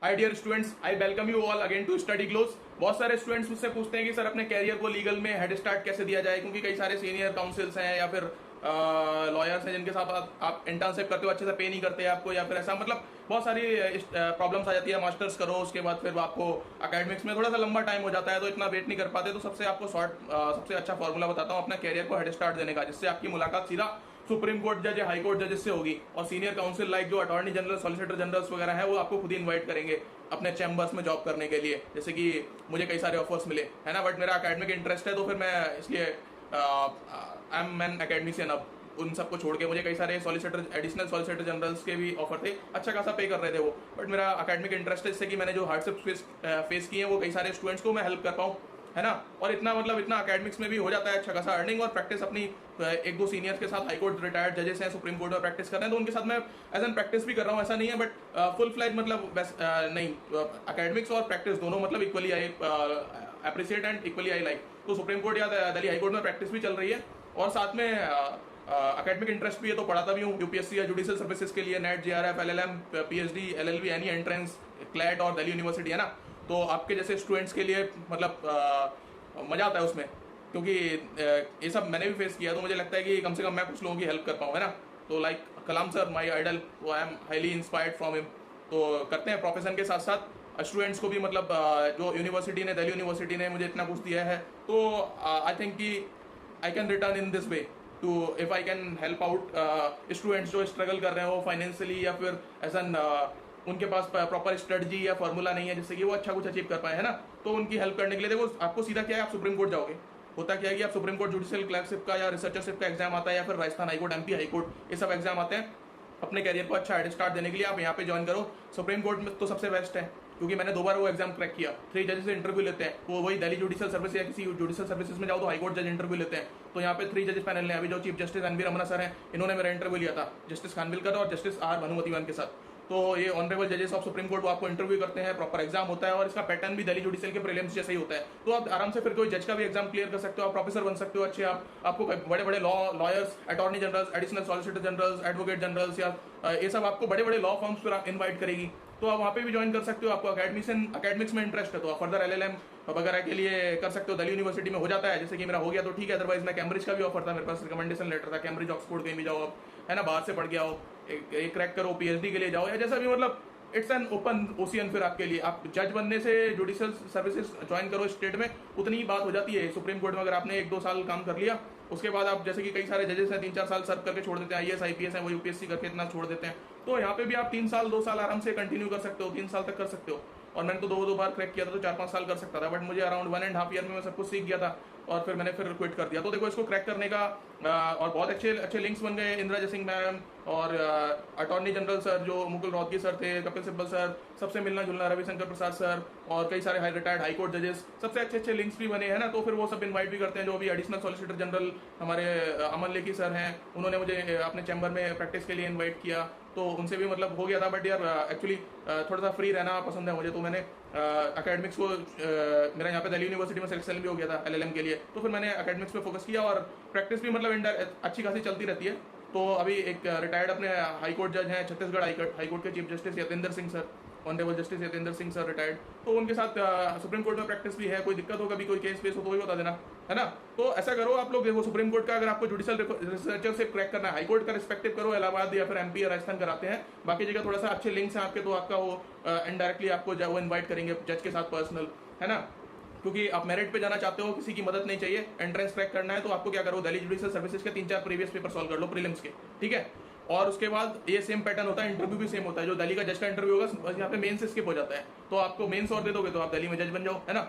Hi dear students, I welcome you all again to study glows. बहुत सारे students मुझसे पूछते हैं कि सर अपने कैरियर को लीगल में हेड स्टार्ट कैसे दिया जाए, क्योंकि कई सारे सीनियर काउंसिल्स हैं या फिर लॉयर्स हैं जिनके साथ आप इंटर्नशिप करते हो, अच्छे से पे नहीं करते आपको, या फिर ऐसा मतलब बहुत सारी प्रॉब्लम्स आ जाती है। मास्टर्स करो, उसके बाद फिर आपको अकेडमिक्स में थोड़ा सा लंबा टाइम हो जाता है, तो इतना वेट नहीं कर पाते। तो सबसे आपको सबसे अच्छा फॉर्मूला बताता हूँ अपना कैरियर को हेड स्टार्ट देने का, जिससे आपकी मुलाकात सीधा सुप्रीम कोर्ट जज या हाई कोर्ट जजेस से होगी, और सीनियर काउंसिल लाइक जो अटॉर्नी जनरल, सॉलिसिटर जनरल्स वगैरह है, वो आपको खुद ही इनवाइट करेंगे अपने चैम्बर्स में जॉब करने के लिए। जैसे कि मुझे कई सारे ऑफर्स मिले है ना, बट मेरा अकेडमिक इंटरेस्ट है, तो फिर मैं इसलिए आई एम एन अकेडमिशियन। अब उन सबको छोड़ के मुझे कई सारे सॉलिसिटर, एडिशनल सॉलिसिटर जनरल्स के भी ऑफर थे, अच्छा खासा पे कर रहे थे वो, बट मेरा अकेडमिक इंटरेस्ट है, इससे कि मैंने जो हार्डशिप फेस किए हैं वो कई सारे स्टूडेंट्स को मैं हेल्प कर पाऊँ, है ना। और इतना मतलब इतना अकेडमिक्स में भी हो जाता है अच्छा खासा अर्निंग, और प्रैक्टिस अपनी एक दो सीनियर्स के साथ, हाई कोर्ट रिटायर्ड जजेस हैं, सुप्रीम कोर्ट में प्रैक्टिस कर रहे हैं, तो उनके साथ मैं एज एन प्रैक्टिस भी कर रहा हूँ, ऐसा नहीं है, बट फुल फ्लैज मतलब नहीं, अकेडमिक्स और प्रैक्टिस दोनों मतलब equally I appreciate and equally I like. तो सुप्रीम कोर्ट या दिल्ली हाई कोर्ट में प्रैक्टिस भी चल रही है, और साथ में अकेडमिक इंटरेस्ट भी है, तो पढ़ाता भी हूँ यूपीएससी या जुडिशियल सर्विसेज के लिए, net, JRF, LLM, PhD, LLB, any entrance, CLAT और दिल्ली यूनिवर्सिटी, है ना। तो आपके जैसे स्टूडेंट्स के लिए मतलब मजा आता है उसमें, क्योंकि ये सब मैंने भी फेस किया, तो मुझे लगता है कि कम से कम मैं कुछ लोगों की हेल्प कर पाऊँ, है ना। तो like Kalam sir my idol, तो I am highly inspired from him. तो करते हैं प्रोफेशन के साथ साथ स्टूडेंट्स को भी, मतलब जो यूनिवर्सिटी ने, दिल्ली यूनिवर्सिटी ने मुझे इतना कुछ दिया है, तो आई थिंक कि I can return in this way too, if I can help out students जो स्ट्रगल कर रहे हो फाइनेंशियली, या फिर एज एन उनके पास प्रॉपर स्ट्रेटजी या फॉर्मूला नहीं है जिससे कि वो अच्छा कुछ अचीव कर पाए, है ना। तो उनकी हेल्प करने के लिए देखो, आपको सीधा क्या है, आप सुप्रीम कोर्ट जाओगे। होता क्या है कि आप सुप्रीम कोर्ट जुडिशियल क्लर्कशिप का या रिसर्चरशिप का एग्जाम आता है, या फिर राजस्थान हाईकोर्ट, एमपी हाईकोर्ट, ये सब एग्जाम आते हैं। अपने कैरियर को अच्छा हेड स्टार्ट देने के लिए आप यहाँ पे ज्वाइन करो। सुप्रीम कोर्ट में तो सबसे बेस्ट है, क्योंकि मैंने 2 बार वो एग्जाम क्रैक किया। 3 जजेस से इंटरव्यू लेते हैं, वो वही दिल्ली जुडिशियल सर्विस या किसी जुडिशियल सर्विसेज में जाओ तो हाईकोर्ट जज इंटरव्यू लेते हैं। तो यहाँ पे 3 जजेस पैनल ने, अभी जो chief justice NV Ramana sir हैं, इन्होंने मेरा इंटरव्यू लिया था, जस्टिस खानविलकर और जस्टिस आर भानुमतिवान के साथ। तो ये ऑनरेबल जजेस ऑफ सुप्रीम कोर्ट वो आपको इंटरव्यू करते हैं, प्रॉपर एग्जाम होता है, और इसका पैटर्न भी दिल्ली जुडिशियल के प्रीलिम्स जैसा ही होता है। तो आप आराम से फिर कोई जज का भी एग्जाम क्लियर कर सकते हो, आप प्रोफेसर बन सकते हो अच्छे। आपको बड़े बड़े lawyers, attorney generals, additional solicitor generals, advocate generals, या ये सब आपको बड़े बड़े लॉ फर्म्स पर इन्वाइट करेगी, तो आप वहाँ पे भी ज्वाइन कर सकते हो। आपको अकेडमिक्स में इंटरेस्ट है तो आप फर्दर एलएलएम वगैरह के लिए कर सकते हो, दिल्ली यूनिवर्सिटी में हो जाता है, जैसे कि मेरा हो गया तो ठीक है। अदरवाइज मैं कैम्ब्रिज का भी ऑफर था, मेरे पास रिकमेंडेशन लेटर था, कैम्ब्रिज, ऑक्सफोर्ड कहीं भी जाओ आप, है ना, बाहर से पढ़ के आओ, एक क्रैक करो, पीएचडी के लिए जाओ, या जैसा भी, मतलब इट्स एन ओपन ओशियन फिर आपके लिए। आप जज बनने से जुडिशियल सर्विसेज ज्वाइन करो स्टेट में, उतनी ही बात हो जाती है। सुप्रीम कोर्ट में अगर आपने 1-2 साल काम कर लिया, उसके बाद आप, जैसे कि कई सारे जजेस हैं 3-4 साल सर्व करके छोड़ देते हैं, आईएएस आईपीएस हैं वो यूपीएससी करके इतना छोड़ देते हैं, तो यहाँ पे भी आप 3 साल 2 साल आराम से कंटिन्यू कर सकते हो, 3 साल तक कर सकते हो। और मैंने तो 2 बार क्रैक किया था, तो 4-5 साल कर सकता था, बट मुझे अराउंड 1.5 ईयर में मैं सब कुछ सीख गया था, और फिर मैंने फिर क्विट कर दिया। तो देखो, इसको क्रैक करने का और बहुत अच्छे लिंक्स बन गए, इंदिरा जयसिंह मैम और अटॉर्नी जनरल सर जो मुकुल रोहतगी सर थे, कपिल सिब्बल सर, सबसे मिलना जुलना, रविशंकर प्रसाद सर, और कई सारे रिटायर्ड हाई कोर्ट जजेस, सबसे अच्छे लिंक्स भी बने हैं ना। तो फिर वो सब इन्वाइट भी करते हैं। जो भी एडिशनल सॉलिसिटर जनरल हमारे अमन लेखी सर हैं, उन्होंने मुझे अपने चैम्बर में प्रैक्टिस के लिए इन्वाइट किया, तो उनसे भी मतलब हो गया था। बट यार एक्चुअली थोड़ा सा फ्री रहना पसंद है मुझे, तो मैंने अकेडमिक्स को मेरा यहाँ पे दिल्ली यूनिवर्सिटी में सिलेक्शन भी हो गया था एलएलएम के लिए, तो फिर मैंने अकेडमिक्स पे फोकस किया, और प्रैक्टिस भी मतलब अच्छी खासी चलती रहती है। तो अभी एक रिटायर्ड अपने हाई कोर्ट जज हैं, छत्तीसगढ़ हाई कोर्ट के chief justice Yatendra Singh sir, honourable justice Yatendra Singh sir retired, तो उनके साथ सुप्रीम कोर्ट में प्रैक्टिस भी है। कोई दिक्कत हो, कभी कोई केस पेश हो तो वही बता देना, है ना। तो ऐसा करो आप लोग, देखो सुप्रीम कोर्ट का अगर आपको जुडिशियल रिसर्चर से क्रैक करना है, हाई कोर्ट का रिस्पेक्टिव करो, इलाहाबाद या फिर एमपी या राजस्थान कराते हैं, बाकी जगह थोड़ा सा अच्छे लिंक्स हैं आपके, तो आपका वो इनडायरेक्टली आपको वो इन्वाइट करेंगे जज के साथ पर्सनल, है ना। क्योंकि आप मेरिट पे जाना चाहते हो, किसी की मदद नहीं चाहिए, एंट्रेंस क्रैक करना है, तो आपको क्या करो, दिल्ली जुडिशियल सर्विसेज के 3-4 प्रीवियस पेपर सॉल्व कर लो प्रीलिम्स के, ठीक है। और उसके बाद ये सेम पैटर्न होता है, इंटरव्यू भी सेम होता है। जो दिल्ली का जज का इंटरव्यू होगा, यहाँ पे मेन से स्किप हो जाता है, तो आपको मेंस और दे दोगे तो आप दिल्ली में जज बन जाओ, है ना।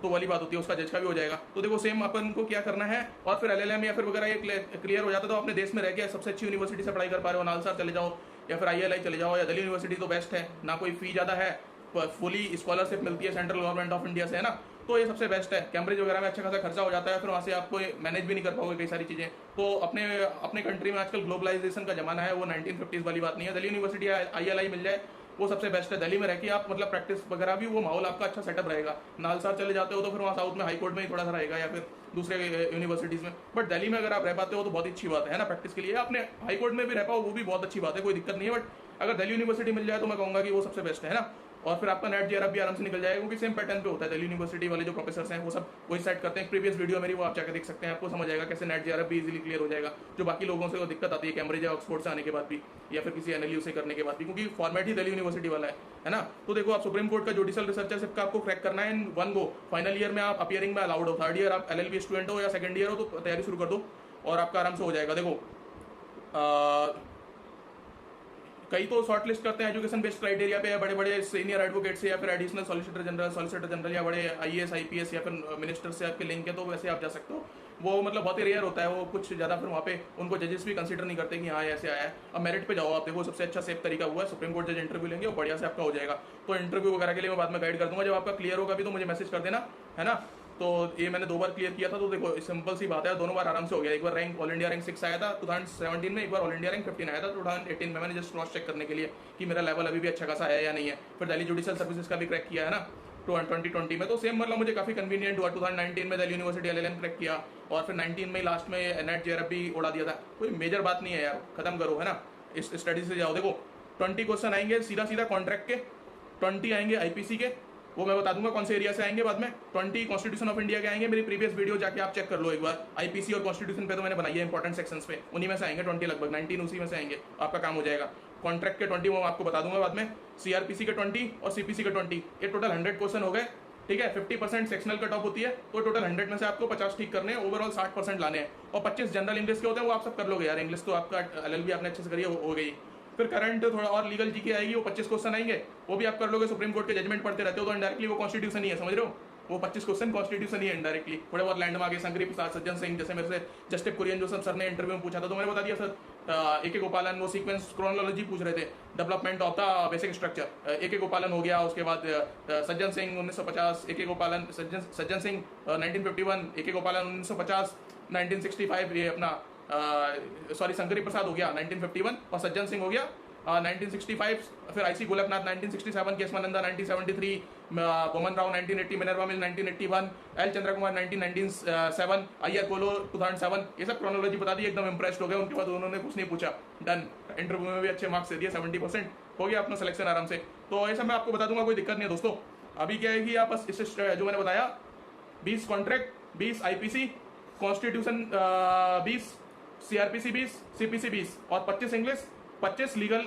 तो वाली बात होती है, उसका जज का भी हो जाएगा। तो देखो, सेम अपन को क्या करना है, और फिर एलएलएम या फिर वगैरह ये क्लियर हो जाता है, तो अपने देश में रह के सबसे अच्छी यूनिवर्सिटी से पढ़ाई कर पा रहे हो, नालसा चले जाओ, या फिर आईएलआई चले जाओ, या दिल्ली यूनिवर्सिटी तो बेस्ट है, ना कोई फी ज्यादा है, फुली स्कॉलरशिप मिलती है सेंट्रल गवर्नमेंट ऑफ इंडिया से, है ना। तो ये सबसे बेस्ट है। कैम्ब्रिज वगैरह में अच्छा खासा खर्चा हो जाता है, फिर वहाँ से आपको मैनेज भी नहीं कर पाओगे कई सारी चीजें। तो अपने कंट्री में आजकल ग्लोबलाइजेशन का जमाना है, वो 1950s वाली बात नहीं है। दिल्ली यूनिवर्सिटी आईएलआई मिल जाए वो सबसे बेस्ट है। दिल्ली में रह के आप मतलब प्रैक्टिस वगैरह भी, वो माहौल आपका अच्छा सेटअप रहेगा। नालसा चले जाते हो तो फिर वहाँ साउथ में हाई कोर्ट में ही थोड़ा सा रहेगा, या फिर दूसरे यूनिवर्सिटीज में। बट दिल्ली में अगर आप रह पाते हो तो बहुत अच्छी बात है ना, प्रैक्टिस के लिए। आपने हाई कोर्ट में भी रह पाओ वो भी बहुत अच्छी बात है, कोई दिक्कत नहीं है। बट अगर दिल्ली यूनिवर्सिटी मिल जाए तो मैं कहूँगा कि वो सबसे बेस्ट है ना। और फिर आपका नेट जेआरएफ भी आराम से निकल जाएगा, क्योंकि सेम पैटर्न पे होता है। दिल्ली यूनिवर्सिटी वाले जो प्रोफेसर हैं वो सब वही सेट करते हैं। प्रीवियस वीडियो मेरी वो आप जाकर देख सकते हैं, आपको समझ आएगा कैसे नेट जेआरएफ भी इजीली क्लियर हो जाएगा, जो बाकी लोगों से वो दिक्कत आती है कैम्ब्रिज या ऑक्सफोर्ड से आने के बाद भी, या फिर किसी एनएलयू से करने के बाद भी, क्योंकि फॉर्मेट ही दिल्ली यूनिवर्सिटी वाला है ना। तो देखो, आप सुप्रीम कोर्ट का जुडिशियल रिसर्चरशिप का आपको क्रैक करना है in one go. Final year में आप अपीयरिंग में अलाउड हो, थर्ड ईयर आप एलएलबी स्टूडेंट हो या सेकंड ईयर हो तो तैयारी शुरू कर दो और आपका आराम से हो जाएगा। देखो कई तो शॉर्ट लिस्ट करते हैं एजुकेशन बेस्ड क्राइटेरिया पे, या बड़े बड़े सीनियर एडवोकेट से, या फिर एडिशनल सॉलिसिटर जनरल या बड़े आईएएस आईपीएस या फिर मिनिस्टर से आपके लिंक है, तो वैसे आप जा सकते हो। वो मतलब बहुत ही रेयर होता है, वो कुछ ज़्यादा फिर वहाँ पे उनको जजेस भी कंसीडर नहीं करते कि हाँ ऐसे आया है। अब मेरिट पे जाओ आप, देखो सबसे अच्छा सेफ तरीका हुआ है, सुप्रीम कोर्ट जज इंटरव्यू लेंगे और बढ़िया से आपका हो जाएगा। तो इंटरव्यू वगैरह के लिए मैं बाद में गाइड कर दूंगा, जब आपका क्लियर होगा भी तो मुझे मैसेज कर देना, है ना। तो ये मैंने 2 बार क्लियर किया था, तो देखो सिंपल सी बात है, दोनों बार आराम से हो गया। एक बार रैंक ऑल इंडिया रैंक 6 आया था 2017 में, एक बार ऑल इंडिया रैंक 15 आया था 2018 में। मैंने जस्ट क्रॉस चेक करने के लिए कि मेरा लेवल अभी भी अच्छा खासा है या नहीं है। फिर दिल्ली जुडिशियल सर्विसेज का भी क्रैक किया है ना 2020 में, तो सेम मतलब मुझे काफी कन्वीनियंट हुआ। 2019 में दिल्ली यूनिवर्सिटी एलएलएम क्रैक किया, और फिर 19 में लास्ट में नेट जेआरएफ भी उड़ा दिया था। कोई मेजर बात नहीं है यार, खत्म करो, है ना। इस स्टडी से जाओ। देखो 20 क्वेश्चन आएंगे सीधा सीधा कॉन्ट्रैक्ट के, 20 आएंगे आईपीसी के, वो मैं बता दूंगा कौन से एरिया से आएंगे बाद में। 20 कॉन्स्टिट्यूशन ऑफ इंडिया के आएंगे, मेरी प्रीवियस वीडियो जाके आप चेक कर लो एक बार। आईपीसी और कॉन्स्टिट्यूशन पे तो मैंने बनाई है इंपॉर्टेंट सेक्शंस पे, उन्हीं में से आएंगे 20 लगभग, 19 उसी में से आएंगे, आपका काम हो जाएगा। कॉन्ट्रैक्ट के 20 वो आपको बता दूंगा बाद में, सीआरपीसी के 20 और सीपीसी के 20, ये टोटल 100 क्वेश्चन हो गए, ठीक है। 50% सेक्शनल कट ऑफ होती है, तो टोटल 100 में से आपको 50 ठीक करने हैं, ओवरऑल 60% लाने हैं। और 25 जनरल इंग्लिश के होते हैं, वो आप सब कर लोगे यार, इंग्लिश तो आपका एलएलबी आपने अच्छे से करी हो गई। फिर करंट थोड़ा और लीगल जीके आएगी, वो 25 क्वेश्चन आएंगे, वो भी आप कर लोगे। सुप्रीम कोर्ट के जजमेंट पढ़ते रहते हो तो इनडायरेक्टली वो कॉन्स्टिट्यूशन ही है, समझ रहे हो। वो 25 क्वेश्चन कॉन्स्टिट्यूशन ही है इनडायरेक्टली। थोड़े बहुत लैंडमार्क है, संग्री प्रसाद, सज्जन सिंह, जैसे मेरे से जस्टिस कुरियन जो सर ने इंटरव्यू में पूछा था, तो मैंने बता दिया सर। ए के गोपालन वो सीक्वेंस क्रोनोलॉजी पूछ रहे थे, development of the basic structure. A K Gopalan हो गया, उसके बाद सज्जन सिंह 1950, ए के गोपालन सज्जन सिंह 1951, ए के गोपालन 1950, 1965 ये अपना सॉरी शंकरी प्रसाद हो गया 1951, और सज्जन सिंह हो गया 1965। फिर आईसी गोलकनाथ 1967, केशवानंदा 1973, बोमन राव 1980, मिनर्वा मिल 1981, एल चंद्र कुमार 1997, अय्यर कोलो 2007। ये सब क्रोनोलॉजी बता दी, एकदम इंप्रेस्ड हो गए। उनके बाद उन्होंने कुछ नहीं पूछा, डन। इंटरव्यू में भी अच्छे मार्क्स दे दिए, 70% हो गया अपना सिलेक्शन आराम से। तो ऐसा मैं आपको बता दूंगा, कोई दिक्कत नहीं है दोस्तों। अभी क्या है कि आप बस इस जो मैंने बताया 20 contract, 20 IPC, constitution 20, CrPC 20, CPC 20 और 25 English, 25 legal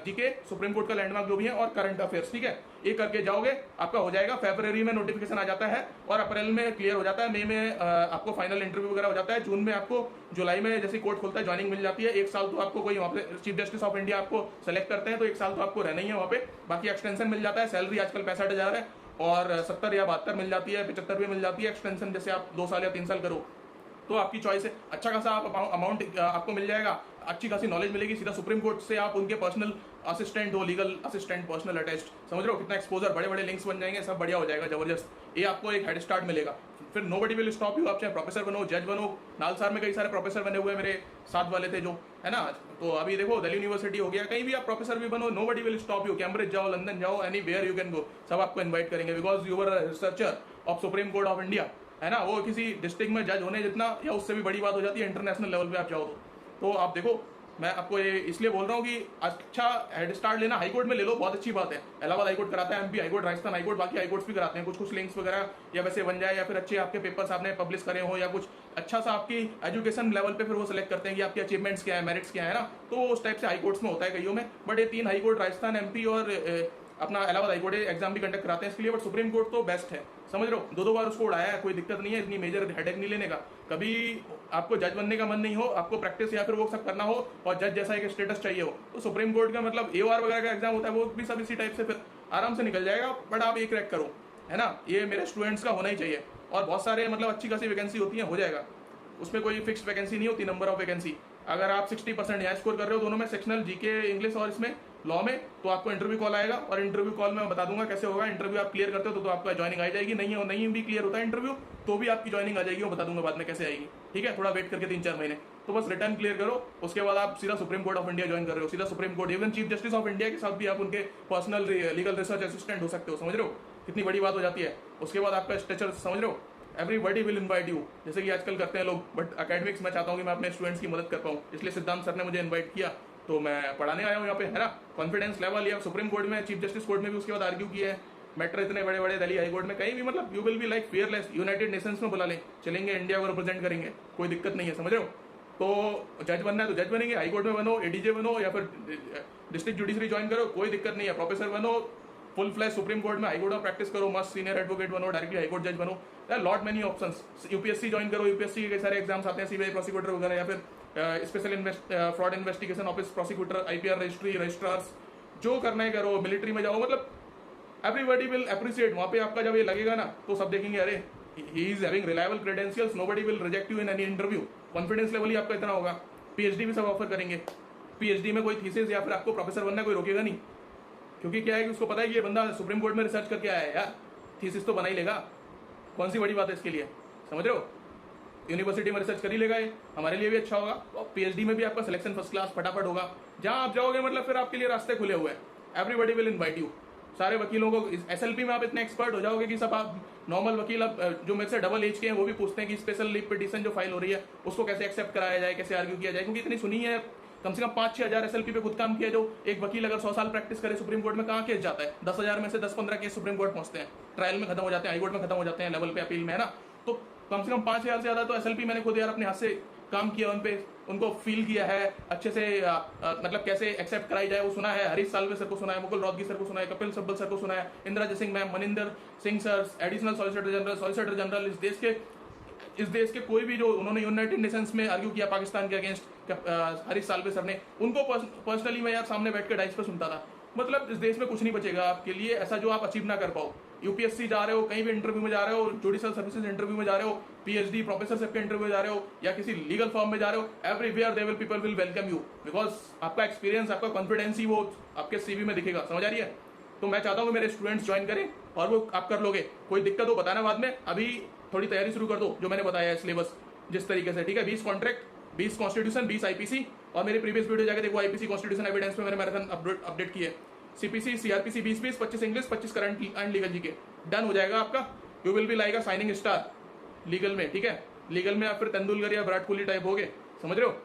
GK, supreme court का लैंडमार्क जो भी है, और करंट अफेयर्स, ठीक है। ये करके जाओगे आपका हो जाएगा। फरवरी में नोटिफिकेशन आ जाता है और अप्रैल में क्लियर हो जाता है, मई में आपको फाइनल इंटरव्यू वगैरह हो जाता है, जून में आपको, जुलाई में जैसे कोर्ट खुलता है ज्वाइनिंग मिल जाती है। 1 साल तो आपको कोई वहाँ पे चीफ जस्टिस ऑफ इंडिया आपको सेलेक्ट करते हैं, तो 1 साल तो आपको रहना ही है वहाँ पे। बाकी एक्सटेंशन मिल जाता है, सैलरी आजकल 65,000 है, और 70 या 72 मिल जाती है, 75 भी मिल जाती है एक्सटेंशन, जैसे आप 2 साल या 3 साल करो तो आपकी चॉइस है। अच्छा खासा आप अमाउंट आपको मिल जाएगा, अच्छी खासी नॉलेज मिलेगी। सीधा सुप्रीम कोर्ट से आप उनके पर्सनल असिस्टेंट हो, लीगल असिस्टेंट, पर्सनल अटैच्ड, समझ रहे हो कितना एक्सपोजर, बड़े बड़े लिंक्स बन जाएंगे, सब बढ़िया हो जाएगा, जबरदस्त। ये आपको एक हेड स्टार्ट मिलेगा। फिर नोबडी विल स्टॉप यू, आप चाहे प्रोफेसर बनो, जज बनो। नालसार में कई सारे प्रोफेसर बने हुए मेरे साथ वाले थे जो, है ना। तो अभी देखो दिल्ली यूनिवर्सिटी हो गया, कहीं भी आप प्रोफेसर भी बनो, nobody will stop you. Cambridge जाओ, लंदन जाओ, anywhere you can go, सब आपको इन्वाइट करेंगे, because you are researcher of supreme court of India, है ना। वो किसी डिस्ट्रिक्ट में जज होने जितना या उससे भी बड़ी बात हो जाती है इंटरनेशनल लेवल पे आप जाओ तो आप देखो, मैं आपको ये इसलिए बोल रहा हूँ कि अच्छा हेड स्टार्ट लेना, हाईकोर्ट में ले लो, बहुत अच्छी बात है। इलाहाबाद हाईकोर्ट कराता है, एमपी हाईकोर्ट, राजस्थान हाईकोर्ट, बाकी हाईकोर्ट्स भी कराते हैं। कुछ लिंक्स वगैरह या वैसे बन जाए, या फिर अच्छे आपके पेपर्स आपने पब्लिश करे हो, या कुछ अच्छा सा आपकी एजुकेशन लेवल पे फिर वो सिलेक्ट करते हैं कि आपके अचीवमेंट्स क्या है, मेरिट्स क्या है ना। तो उस टाइप से हाईकोर्ट्स में होता है कईयों में। बट ये 3 हाईकोर्ट, राजस्थान, एमपी और अपना इलाहाबाद हाईकोर्ट एग्जाम भी कंडक्ट कराते हैं इसके लिए। बट सुप्रीम कोर्ट तो बेस्ट है, समझ रहे हो। 2 बार उसको उड़ाया है, कोई दिक्कत नहीं है, इतनी मेजर हेडेक नहीं लेने का। कभी आपको जज बनने का मन नहीं हो, आपको प्रैक्टिस या फिर वो सब करना हो, और जज जैसा एक स्टेटस चाहिए हो, तो सुप्रीम कोर्ट का मतलब AOR वगैरह का एग्जाम होता है, वो भी सब इसी टाइप से फिर आराम से निकल जाएगा। बट आप ये क्रैक करो, है ना। ये मेरे स्टूडेंट्स का होना ही चाहिए। और बहुत सारे मतलब अच्छी खासी वैकेंसी होती है, हो जाएगा, उसमें कोई फिक्स्ड वैकेंसी नहीं होती, नंबर ऑफ वैकेंसी। अगर आप 60% यहाँ स्कोर कर रहे हो दोनों में, सेक्शनल, जीके, इंग्लिश और इसमें लॉ में, तो आपको इंटरव्यू कॉल आएगा। और इंटरव्यू कॉल में बता दूंगा कैसे होगा। इंटरव्यू आप क्लियर करते हो तो आपका ज्वाइनिंग आ जाएगी, नहीं भी क्लियर होता है इंटरव्यू तो भी आपकी ज्वाइनिंग आ जाएगी, वो बता दूंगा बाद में कैसे आएगी, ठीक है। थोड़ा वेट करके 3-4 महीने, तो बस रिटर्न क्लियर करो, उसके बाद आप सीधा supreme court of India join कर रहे हो, सीधा supreme court. Even chief justice of India के साथ भी आप उनके पर्सनल लीगल रिसर्च असिस्टेंट हो सकते हो, समझ रहे हो कितनी बड़ी बात हो जाती है। उसके बाद आपका स्ट्रेचर, समझ रहे हो, एवरीबॉडी विल इनवाइट यू, जैसे कि आजकल करते हैं लोग। बट अकेडमिक्स मैं चाहता हूँ कि मैं अपने स्टूडेंट्स की मदद कर पाऊँ, इसलिए सिद्धांत सर ने मुझे इन्वाइट किया तो मैं पढ़ाने आया हूँ यहाँ पे, है ना। कॉन्फिडेंस लेवल या सुप्रीम कोर्ट में, चीफ जस्टिस कोर्ट में भी उसके बाद आर्ग्यू किया है, मैटर इतने बड़े बड़े, दिल्ली हाई कोर्ट में, कहीं भी, मतलब you will be like fearless, United Nations में बुला लें, चलेंगे, इंडिया को रिप्रेजेंट करेंगे, कोई दिक्कत नहीं है, समझ रहे हो। तो जज बनना है तो जज बनेंगे, हाई कोर्ट में बनो, एडीजे बनो, या फिर डिस्ट्रिक्ट जुडिशरी ज्वाइन करो, कोई दिक्कत नहीं है, प्रोफेसर बनो, फुल फ्लैश सुप्रीम कोर्ट में, हाई कोर्ट में प्रैक्टिस करो, मस्त सीनियर एडवोकेट बनो, डायरेक्टली हाई कोर्ट जज बनो, lot many options. UPSC join करो, यूपीएससी के कई सारे एग्जाम्स आते हैं, सीबीआई प्रोसिक्यूटर वगैरह, या फिर special fraud investigation office prosecutor, IPR registry, registrars, जो करना है करो, मिलिट्री में जाओ, मतलब एवरीबॉडी विल अप्रिशिएट। वहां पे आपका जब ये लगेगा ना तो सब देखेंगे, अरे he is having reliable credentials, nobody will reject you in any interview. Confidence level ही आपका इतना होगा। पीएचडी भी सब ऑफर करेंगे, पीएचडी में कोई थीसिस या फिर आपको प्रोफेसर बनना कोई रोकेगा नहीं, क्योंकि क्या है कि उसको पता है कि ये बंदा सुप्रीम कोर्ट में रिसर्च करके आया है यार, थीसिस तो बना ही लेगा, कौन सी बड़ी बात है इसके लिए, समझ रहे हो। यूनिवर्सिटी में रिसर्च कर ही लेगा, ये हमारे लिए भी अच्छा होगा, और पीएचडी में भी आपका सिलेक्शन फर्स्ट क्लास फटाफट होगा। जहां आप जाओगे मतलब फिर आपके लिए रास्ते खुले हुए हैं, एवरीबॉडी विल इनवाइट यू। सारे वकीलों को, एसएलपी में आप इतने एक्सपर्ट हो जाओगे कि सब आप नॉर्मल वकील, अब जो मेरे से डबल एज के हैं वो भी पूछते हैं कि स्पेशल लीव पिटीशन जो फाइल हो रही है उसको कैसे एक्सेप्ट कराया जाए, कैसे आर्ग्यू किया जाए, क्योंकि इतनी सुनी है, कम से कम 5-6 हजार एसएलपी पे खुद काम किया। जो एक वकील अगर 100 साल प्रैक्टिस करे सुप्रीम कोर्ट में, कहाँ केस जाता है, 10,000 में से 10-15 केस सुप्रीम कोर्ट पहुंचते हैं, ट्रायल में खत्म हो जाते हैं, हाईकोर्ट में खत्म हो जाते हैं, लेवल पे अपील में, है ना। तो कम से कम 5,000 से ज्यादा तो एसएलपी मैंने खुद यार अपने हाथ से काम किया, उन पे उनको फील किया है अच्छे से, मतलब कैसे एक्सेप्ट कराई जाए वो सुना है। हरीश साल्वे सर को सुना है, मुकुल रोहतगी सर को सुना है, कपिल सिब्बल सर को सुना है, Indira Jaising ma'am, Maninder Singh sir, additional solicitor general इस देश के कोई भी जो उन्होंने यूनाइटेड नेशंस में आर्ग्यू किया पाकिस्तान के अगेंस्ट, हरीश साल्वे सर ने, उनको पर्सनली मैं यार सामने बैठ कर डाइस पे सुनता था। मतलब इस देश में कुछ नहीं बचेगा आपके लिए ऐसा जो आप अचीव ना कर पाओ। यूपीएससी जा रहे हो, कहीं भी इंटरव्यू में जा रहे हो, जुडिशियल सर्विसेज इंटरव्यू में जा रहे हो, पीएचडी प्रोफेसर सबके इंटरव्यू में जा रहे हो, या किसी लीगल फर्म में जा रहे हो, everywhere they will people will welcome you, because आपका एक्सपीरियंस, आपका कॉन्फिडेंस ही वो आपके सीवी में दिखेगा, समझ आ रही है। तो मैं चाहता हूँ मेरे स्टूडेंट्स ज्वाइन करें, और वो आप कर लोगे। कोई दिक्कत हो बताना बाद में, अभी थोड़ी तैयारी शुरू कर दो, जो मैंने बताया है सिलेबस जिस तरीके से, ठीक है। 20 कॉन्ट्रैक्ट, 20 कॉन्स्टिट्यूशन, 20 आईपीसी, और मेरे प्रीवियस वीडियो जाकर देखो, आईपीसी कॉन्स्टिट्यूशन एविडेंस में मैंने मैराथन अपडेट किए। CPC, CRPC 20-20, 25 English, 25 current and legal G K, done हो जाएगा आपका। You will be like a shining star legal में, ठीक है। लीगल में आप फिर तेंदुलकर या विराट कोहली टाइप हो गए, समझ रहे हो।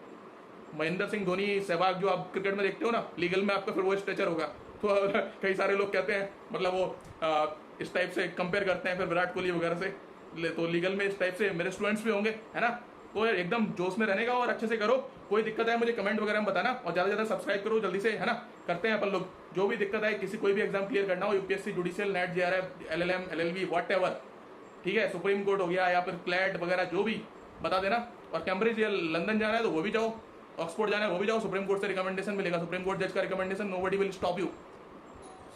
महेंद्र सिंह धोनी, सहवाग जो आप क्रिकेट में देखते हो ना, लीगल में आपका फिर वो स्ट्रेचर होगा। तो कई सारे लोग कहते हैं, मतलब वो इस टाइप से कंपेयर करते हैं फिर विराट कोहली वगैरह से, तो लीगल में इस टाइप से मेरे स्टूडेंट्स भी होंगे, है ना। तो एकदम जोश में रहने का और अच्छे से करो। कोई दिक्कत है मुझे कमेंट वगैरह में बताना, और ज्यादा से ज्यादा सब्सक्राइब करो जल्दी से, है ना। करते हैं अपन लोग, जो भी दिक्कत है, किसी कोई भी एग्जाम क्लियर करना हो, UPSC, judicial, net, JRF, LLM, LLB, whatever, ठीक है, सुप्रीम कोर्ट हो गया या फिर क्लैट वगैरह, जो भी बता देना। और कैम्ब्रिज या लंदन जाना है तो वो भी जाओ, ऑक्सफोर्ड जाना है वो भी जाओ, सुप्रीम कोर्ट से रिकमेंडेशन मिलेगा, सुप्रीम कोर्ट जज का recommendation, nobody will stop you,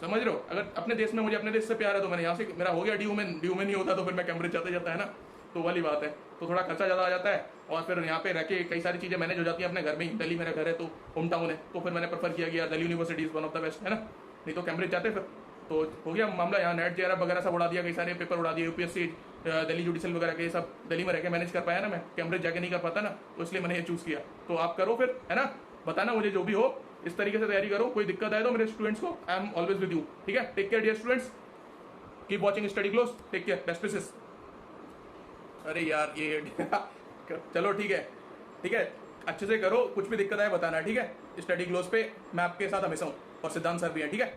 समझ रहे हो। अगर अपने देश में, मुझे अपने देश से प्यार है तो मैंने यहाँ से, मेरा हो गया डी वुमेन ही होता तो फिर मैं कैम्ब्रिज जाते जाता, है ना। तो वाली बात है, तो थोड़ा खर्चा ज़्यादा आ जाता है, और फिर यहाँ पे रह के कई सारी चीज़ें मैनेज हो जाती हैं अपने घर में ही। दिल्ली मेरा घर है तो होम टाउन है, तो फिर मैंने प्रेफर किया कि यार Delhi university is one of the best, है ना। नहीं तो कैम्ब्रिज जाते फिर, तो हो गया मामला। यहाँ नेट, जेआरएफ वगैरह सब उड़ा दिया, कई सारे पेपर उड़ा दिए, यूपीएससी, दिल्ली जुडिशियल वगैरह के, सब दिल्ली में रह के मैनेज कर पाया ना मैं, कैम्ब्रिज जाके नहीं कर पाता ना, तो इसलिए मैंने ये चूज़ किया। तो आप करो फिर, है ना, बताना मुझे जो भी हो, इस तरीके से तैयारी करो। कोई दिक्कत आए तो मेरे स्टूडेंट्स को, I am always with you, ठीक है। Take care dear students, keep watching study close, take care, best wishes. अरे यार ये चलो ठीक है, ठीक है, अच्छे से करो, कुछ भी दिक्कत आए बताना, ठीक है। स्टडी क्लोज पे मैं आपके साथ हमेशा हूँ, और सिद्धांत सर भी हैं, ठीक है।